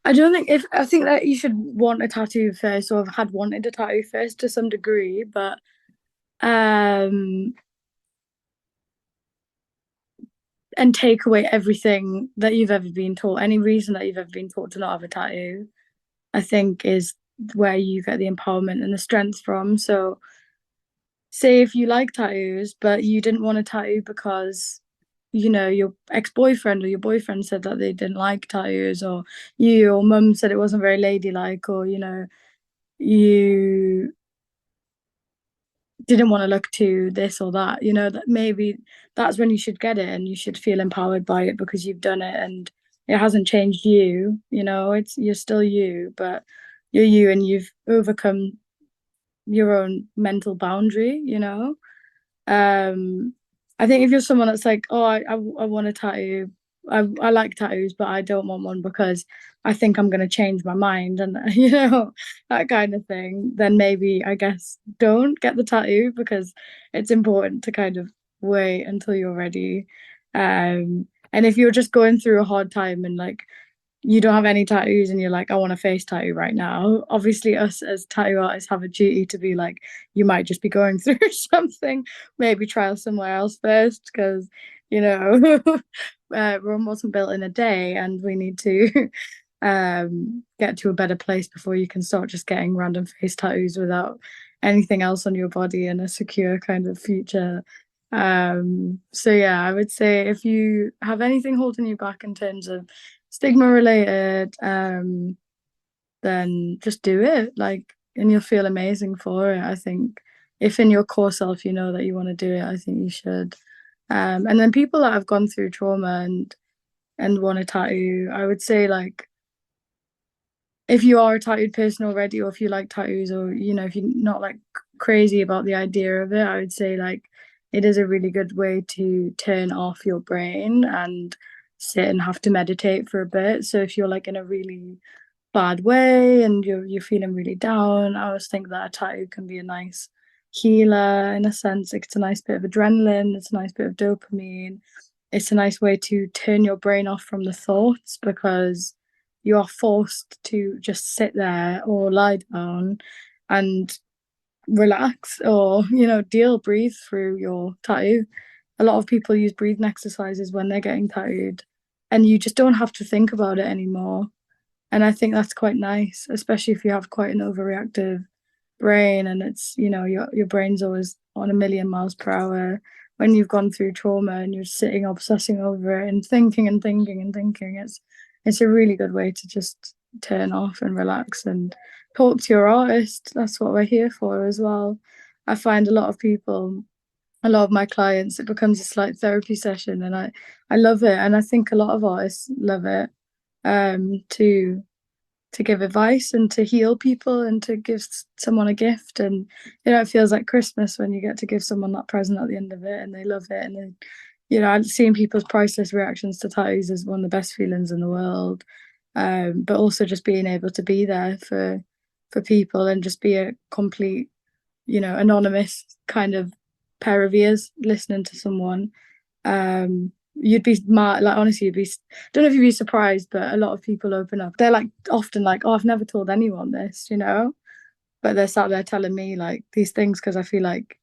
I don't think if I think that you should want a tattoo first or have had wanted a tattoo first to some degree, but um and take away everything that you've ever been taught, any reason that you've ever been taught to not have a tattoo, I think is where you get the empowerment and the strength from. So say if you like tattoos, but you didn't want a tattoo because your ex-boyfriend or your boyfriend said that they didn't like tattoos, or your mum said it wasn't very ladylike, or you didn't want to look to this or that, that maybe that's when you should get it and you should feel empowered by it because you've done it and it hasn't changed you, you're still you, but you're you and you've overcome your own mental boundary. um, I think if you're someone that's like, oh, I want a tattoo, I like tattoos, but I don't want one because I think I'm going to change my mind and, that kind of thing, then maybe I guess don't get the tattoo because it's important to kind of wait until you're ready. And if you're just going through a hard time and like you don't have any tattoos and you're like, I want a face tattoo right now. Obviously, us as tattoo artists have a duty to be like, you might just be going through something. Maybe try somewhere else first because, Rome wasn't built in a day and we need to get to a better place before you can start just getting random face tattoos without anything else on your body and a secure kind of future. So yeah, I would say if you have anything holding you back in terms of stigma related, then just do it. Like, and you'll feel amazing for it. I think if in your core self you know that you want to do it, I think you should. And then people that have gone through trauma and want a tattoo, I would say like if you are a tattooed person already, or if you like tattoos, or if you're not like crazy about the idea of it, I would say like it is a really good way to turn off your brain and sit and have to meditate for a bit. So if you're like in a really bad way and you're feeling really down, I always think that a tattoo can be a nice healer in a sense. Like it's a nice bit of adrenaline, it's a nice bit of dopamine. It's a nice way to turn your brain off from the thoughts because you are forced to just sit there or lie down and relax or, breathe through your tattoo. A lot of people use breathing exercises when they're getting tattooed, and you just don't have to think about it anymore. And I think that's quite nice, especially if you have quite an overreactive brain and it's, your brain's always on a million miles per hour. When you've gone through trauma and you're sitting obsessing over it and thinking and thinking and thinking, it's a really good way to just turn off and relax and talk to your artist. That's what we're here for as well. I find a lot of people, a lot of my clients, it becomes a slight therapy session, and I love it, and I think a lot of artists love it, to give advice and to heal people and to give someone a gift. And it feels like Christmas when you get to give someone that present at the end of it and they love it. And then I've seen people's priceless reactions to tattoos is one of the best feelings in the world. But also just being able to be there for people and just be a complete, anonymous kind of pair of ears listening to someone. You'd be smart, like honestly, don't know if you'd be surprised, but a lot of people open up. They're like often like, oh, I've never told anyone this, but they're sat there telling me like these things because I feel like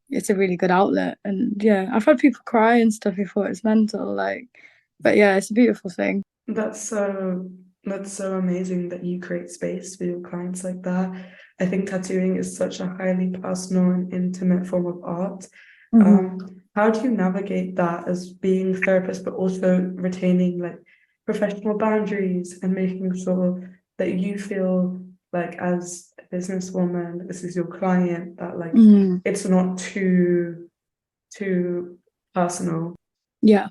it's a really good outlet. And yeah, I've had people cry and stuff before. It's mental, like, but yeah, it's a beautiful thing. That's so that's so amazing that you create space for your clients like that. I think tattooing is such a highly personal and intimate form of art. How do you navigate that as being a therapist, but also retaining like professional boundaries and making sure that you feel like as a businesswoman, this is your client, that like it's not too personal? Yeah.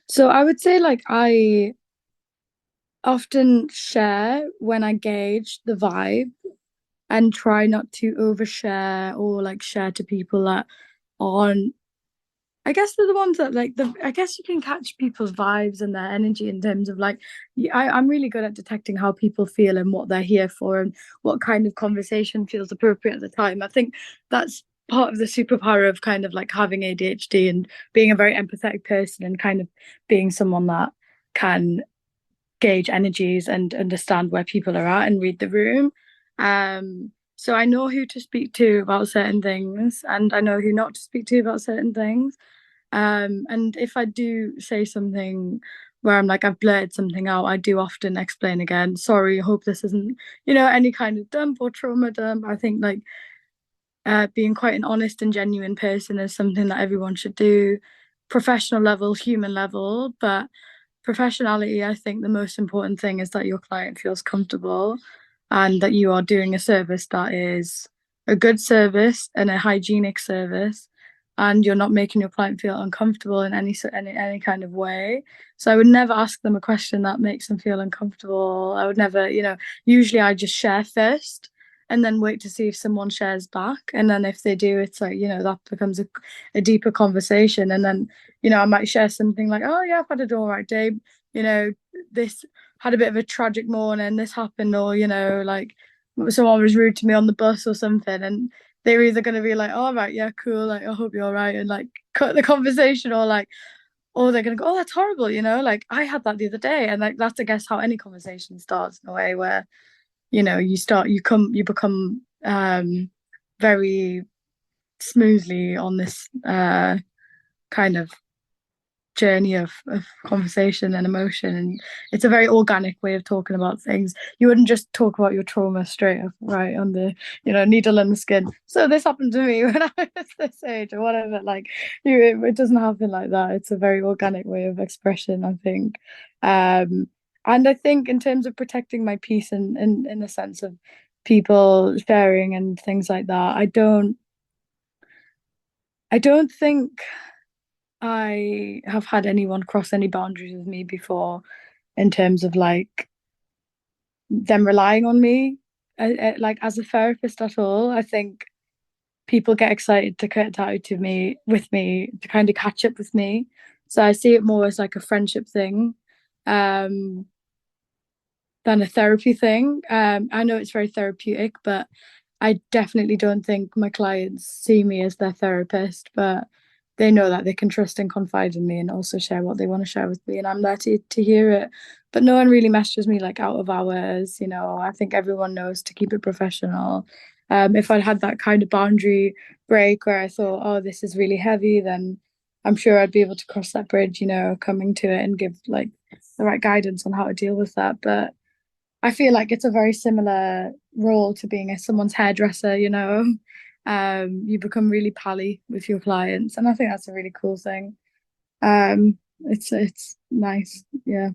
So I would say like I often share when I gauge the vibe and try not to overshare or like share to people that aren't I guess they're the ones that like I guess you can catch people's vibes and their energy in terms of like I'm really good at detecting how people feel and what they're here for and what kind of conversation feels appropriate at the time. I think that's part of the superpower of kind of like having ADHD and being a very empathetic person and kind of being someone that can gauge energies and understand where people are at and read the room. So I know who to speak to about certain things and I know who not to speak to about certain things. And if I do say something where I'm like, I've blurted something out, I do often explain again, sorry, I hope this isn't, any kind of dump or trauma dump. I think like being quite an honest and genuine person is something that everyone should do, professional level, human level, but professionality, I think the most important thing is that your client feels comfortable and that you are doing a service that is a good service and a hygienic service and you're not making your client feel uncomfortable in any kind of way. So I would never ask them a question that makes them feel uncomfortable. I would never, usually I just share first and then wait to see if someone shares back. And then if they do, it's like, that becomes a deeper conversation. And then, I might share something like, oh yeah, I've had a all right day. You know, this had a bit of a tragic morning, this happened, or, like someone was rude to me on the bus or something. And they're either going to be like, oh, right, yeah, cool. Like, I hope you're all right. And like cut the conversation or like, or they're going to go, oh, that's horrible. Like I had that the other day. And like, that's, I guess, how any conversation starts in a way where, you become very smoothly on this kind of journey of conversation and emotion, and it's a very organic way of talking about things. You wouldn't just talk about your trauma straight up right on the needle in the skin, so this happened to me when I was this age or whatever. Like it doesn't happen like that. It's a very organic way of expression, I think. And I think in terms of protecting my peace and in the sense of people sharing and things like that, I don't think I have had anyone cross any boundaries with me before in terms of like them relying on me like as a therapist at all. I think people get excited to get tattooed to me with me to kind of catch up with me. So I see it more as like a friendship thing. Um than a therapy thing. I know it's very therapeutic, but I definitely don't think my clients see me as their therapist, but they know that they can trust and confide in me and also share what they want to share with me, and I'm there to hear it. But no one really messages me like out of hours, I think everyone knows to keep it professional. If I'd had that kind of boundary break where I thought, oh, this is really heavy, then I'm sure I'd be able to cross that bridge, coming to it and give like the right guidance on how to deal with that. But I feel like it's a very similar role to being someone's hairdresser. You become really pally with your clients, and I think that's a really cool thing. It's nice, yeah.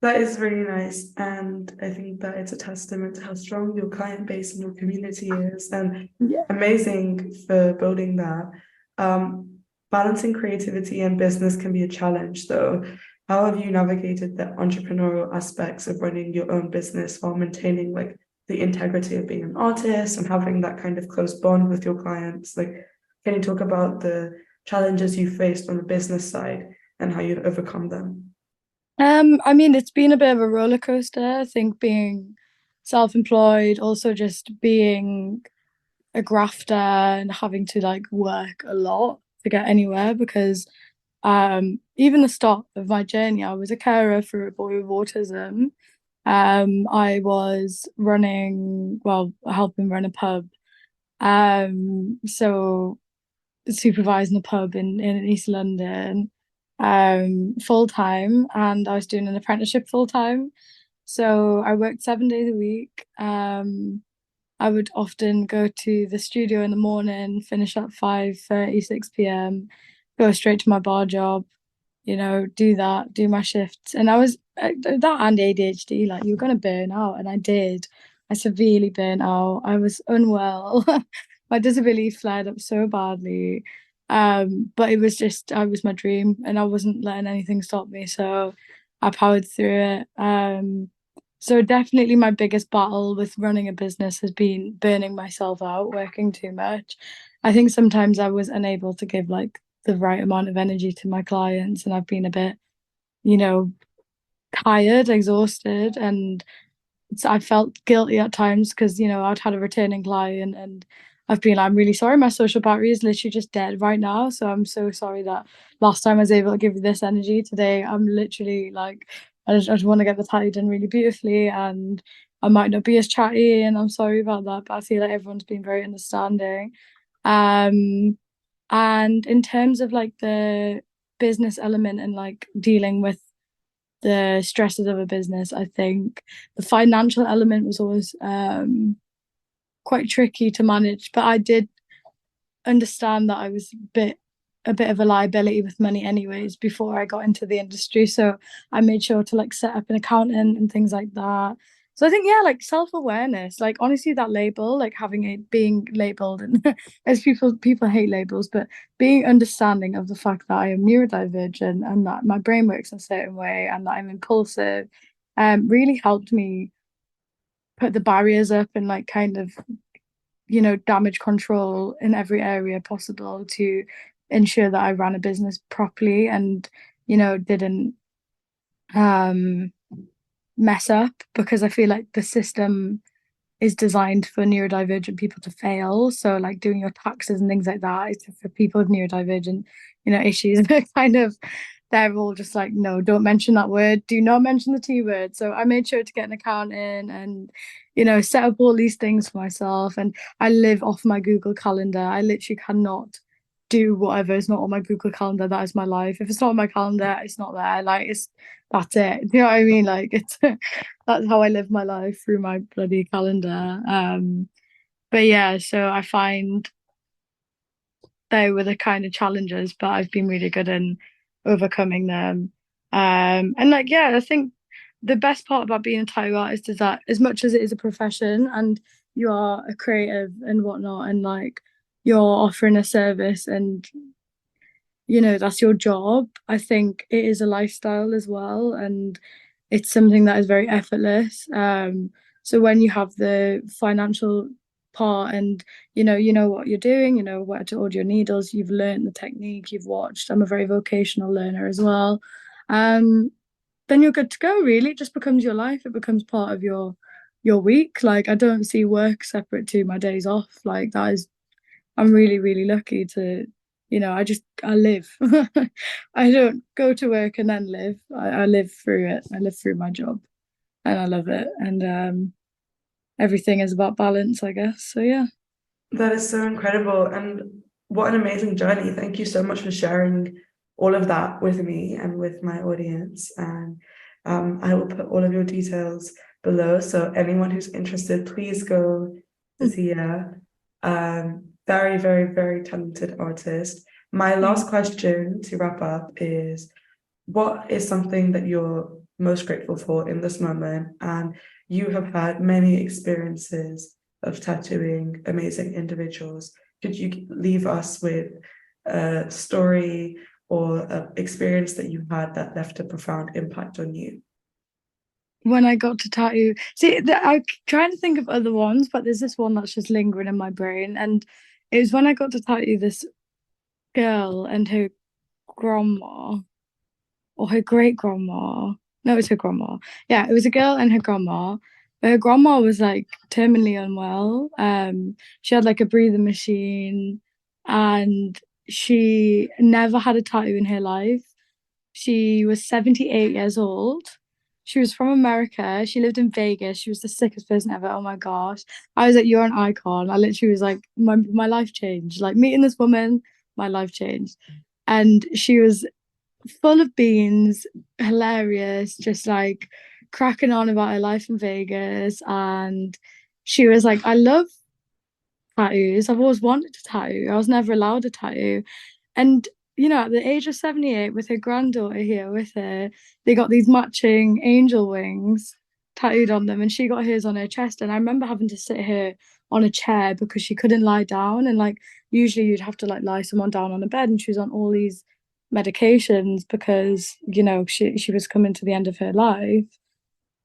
That is really nice. And I think that it's a testament to how strong your client base and your community is, and Yeah. amazing for building that. Um, Balancing creativity and business can be a challenge, though. How have you navigated the entrepreneurial aspects of running your own business while maintaining like the integrity of being an artist and having that kind of close bond with your clients? Like, can you talk about the challenges you faced on the business side and how you've overcome them? I mean, it's been a bit of a roller coaster. I think being self-employed, also just being a grafter and having to like work a lot to get anywhere because even the start of my journey, I was a carer for a boy with autism. I was helping run a pub. So supervising a pub in East London, full time, and I was doing an apprenticeship full time. So I worked 7 days a week. I would often go to the studio in the morning, finish at 5:30, 6 p.m., go straight to my bar job, do that, do my shifts. And I was that and ADHD, like you're gonna burn out, and I did. I severely burnt out. I was unwell. My disability flared up so badly. But I was my dream, and I wasn't letting anything stop me. So I powered through it. So definitely my biggest battle with running a business has been burning myself out, working too much. I think sometimes I was unable to give like the right amount of energy to my clients, and I've been a bit, you know, tired, exhausted, and I felt guilty at times because, I'd had a returning client and I've been like, I'm really sorry, my social battery is literally just dead right now. So I'm so sorry that last time I was able to give you this energy. Today, I'm literally like, I just want to get the tattoo done really beautifully, and I might not be as chatty, and I'm sorry about that, but I feel like everyone's been very understanding. Um, and in terms of like the business element and like dealing with the stresses of a business, I think the financial element was always quite tricky to manage, but I did understand that I was a bit of a liability with money anyways before I got into the industry. So I made sure to like set up an accountant and things like that. So I think, yeah, like self-awareness, like honestly that label, like having it being labeled, and as people hate labels, but being understanding of the fact that I am neurodivergent and that my brain works in a certain way and that I'm impulsive really helped me put the barriers up and like kind of damage control in every area possible to ensure that I ran a business properly and, didn't um mess up, because I feel like the system is designed for neurodivergent people to fail. So like doing your taxes and things like that is for people with neurodivergent, issues. But kind of they're all just like, no, don't mention that word. Do not mention the T word. So I made sure to get an accountant and, set up all these things for myself. And I live off my Google Calendar. I literally cannot do whatever is not on my Google Calendar. That is my life. If it's not on my calendar, it's not there. Like that's it. Do you know what I mean? Like it's that's how I live my life, through my bloody calendar. But yeah, so I find they were the kind of challenges, but I've been really good in overcoming them. And like, yeah, I think the best part about being a tattoo artist is that as much as it is a profession and you are a creative and whatnot, and like you're offering a service and that's your job, I think it is a lifestyle as well. And it's something that is very effortless. So when you have the financial part and you know what you're doing, you know where to order your needles, you've learned the technique, you've watched. I'm a very vocational learner as well. Um, then you're good to go, really. It just becomes your life. It becomes part of your week. Like I don't see work separate to my days off. Like that is I'm really, really lucky to, I live. I don't go to work and then live. I live through it. I live through my job and I love it. And everything is about balance, I guess. So yeah. That is so incredible. And what an amazing journey. Thank you so much for sharing all of that with me and with my audience. And I will put all of your details below. So anyone who's interested, please go to Tia. Very, very, very talented artist. My last question to wrap up is, what is something that you're most grateful for in this moment? And you have had many experiences of tattooing amazing individuals. Could you leave us with a story or an experience that you had that left a profound impact on you? When I got to tattoo, see, I'm trying to think of other ones, but there's this one that's just lingering in my brain. And it was when I got to tattoo this girl and her grandma, or her great grandma. No, it was her grandma. Yeah, it was a girl and her grandma. But her grandma was like terminally unwell. She had like a breathing machine, and she never had a tattoo in her life. She was 78 years old. She was from America. She lived in Vegas. She was the sickest person ever. Oh my gosh. I was like, you're an icon. I literally was like, my life changed. Like meeting this woman, my life changed. And she was full of beans, hilarious, just like cracking on about her life in Vegas. And she was like, I love tattoos. I've always wanted a tattoo. I was never allowed a tattoo. And, at the age of 78, with her granddaughter here with her, they got these matching angel wings tattooed on them. And she got hers on her chest. And I remember having to sit her on a chair because she couldn't lie down. And like, usually you'd have to like lie someone down on a bed. And she was on all these medications because, she was coming to the end of her life.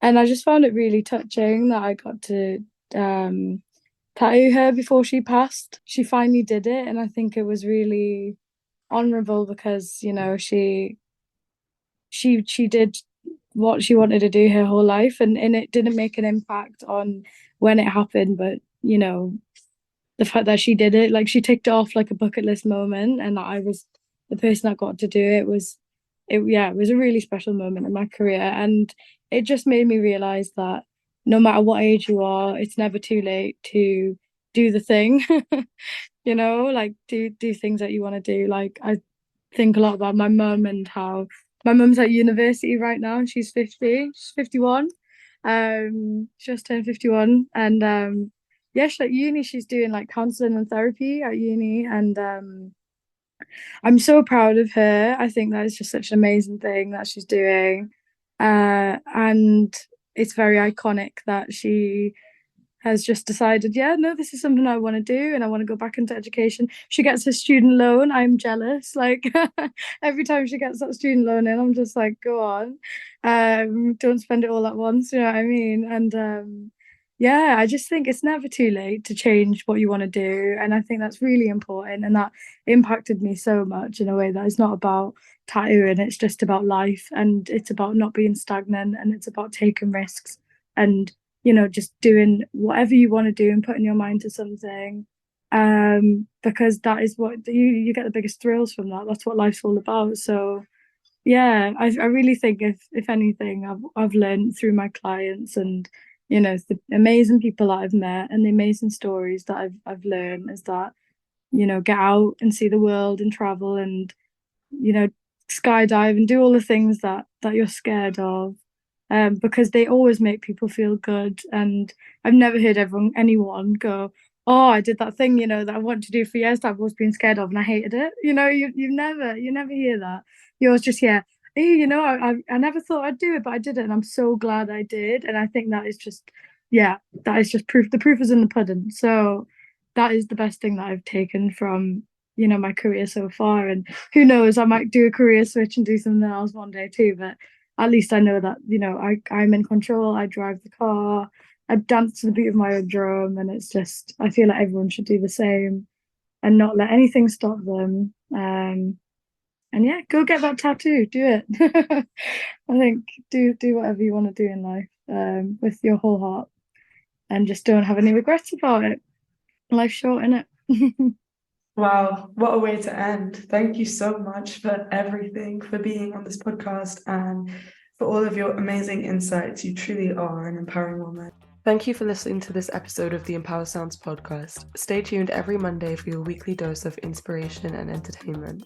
And I just found it really touching that I got to tattoo her before she passed. She finally did it, and I think it was really honorable because, she did what she wanted to do her whole life, and it didn't make an impact on when it happened, but the fact that she did it, like she ticked it off like a bucket list moment, and that I was the person that got to do it was it yeah, it was a really special moment in my career. And it just made me realize that no matter what age you are, it's never too late to do the thing. Like do things that you want to do. Like I think a lot about my mum and how my mum's at university right now and she's 50, she's 51. She just turned 51. And yeah, she's at uni, she's doing like counseling and therapy at uni. And I'm so proud of her. I think that is just such an amazing thing that she's doing. And it's very iconic that she has just decided, yeah, no, this is something I want to do and I want to go back into education. She gets her student loan. I'm jealous. Like every time she gets that student loan in, I'm just like, go on. Don't spend it all at once, you know what I mean? And yeah, I just think it's never too late to change what you want to do. And I think that's really important. And that impacted me so much in a way that it's not about tattooing, it's just about life, and it's about not being stagnant, and it's about taking risks, and just doing whatever you want to do and putting your mind to something. Because that is what you get the biggest thrills from that. That's what life's all about. So yeah, I really think if anything, I've learned through my clients and the amazing people that I've met and the amazing stories that I've learned is that, get out and see the world and travel and, skydive and do all the things that you're scared of. Because they always make people feel good. And I've never heard anyone go, "Oh, I did that thing, that I wanted to do for years that I've always been scared of and I hated it." You never hear that. You always just hear, "Hey, I never thought I'd do it, but I did it, and I'm so glad I did." And I think that is just, yeah, that is just proof. The proof is in the pudding. So that is the best thing that I've taken from my career so far. And who knows, I might do a career switch and do something else one day too. But at least I know that I'm in control. I drive the car. I dance to the beat of my own drum, and it's just I feel like everyone should do the same and not let anything stop them. And yeah, go get that tattoo. Do it. I think do whatever you want to do in life, with your whole heart, and just don't have any regrets about it. Life's short, innit? Wow, what a way to end. Thank you so much for everything, for being on this podcast, and for all of your amazing insights. You truly are an empowering woman. Thank you for listening to this episode of the Empower Sounds podcast. Stay tuned every Monday for your weekly dose of inspiration and entertainment.